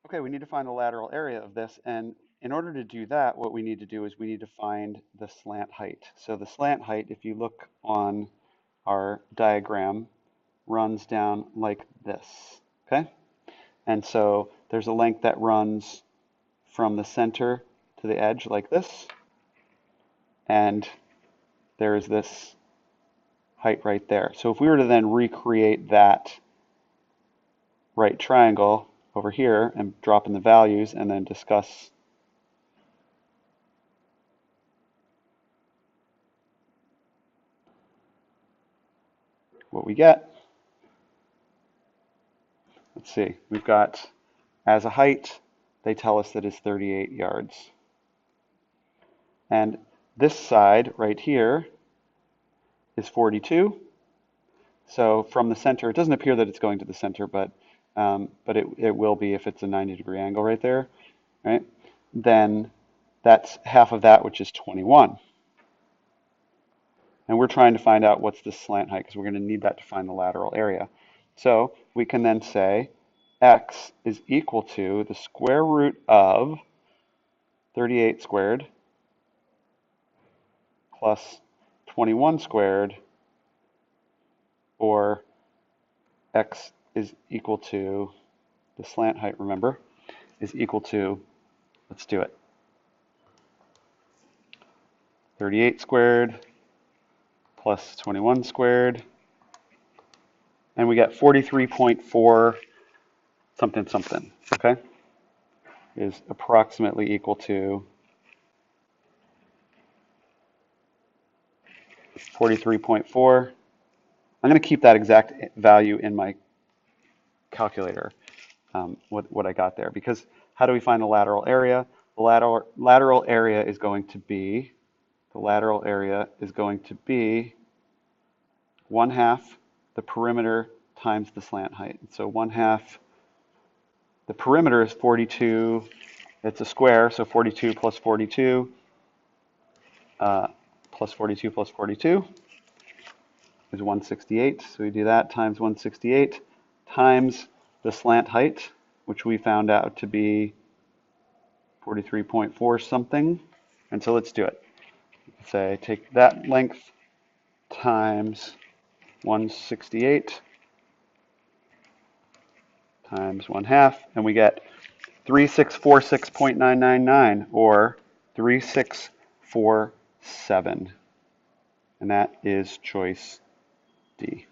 Okay, we need to find the lateral area of this, and in order to do that, what we need to do is we need to find the slant height. So the slant height, if you look on our diagram, runs down like this, okay? And so there's a length that runs from the center to the edge like this, and there's this height right there. So if we were to then recreate that right triangle over here and drop in the values and then discuss what we get, let's see, we've got as a height, they tell us that it's 38 yards. And this side right here is 42. So from the center, it doesn't appear that it's going to the center, but it will be if it's a 90-degree angle right there, right? Then that's half of that, which is 21. And we're trying to find out what's the slant height because we're going to need that to find the lateral area. So we can then say x is equal to the square root of 38 squared plus 21 squared, or x is equal to, the slant height, remember, is equal to, let's do it, 38 squared plus 21 squared, and we get 43.4 something something, okay, is approximately equal to 43.4. I'm going to keep that exact value in my calculator, what I got there, because how do we find the lateral area? The lateral area is going to be, the lateral area is going to be 1/2 the perimeter times the slant height. So 1/2, the perimeter is 42, it's a square, so 42 plus 42, plus 42 plus 42 is 168. So we do that times 168 times the slant height, which we found out to be 43.4 something. And so let's do it. Say take that length times 168 times 1/2, and we get 3646.999, or 3647. And that is choice D.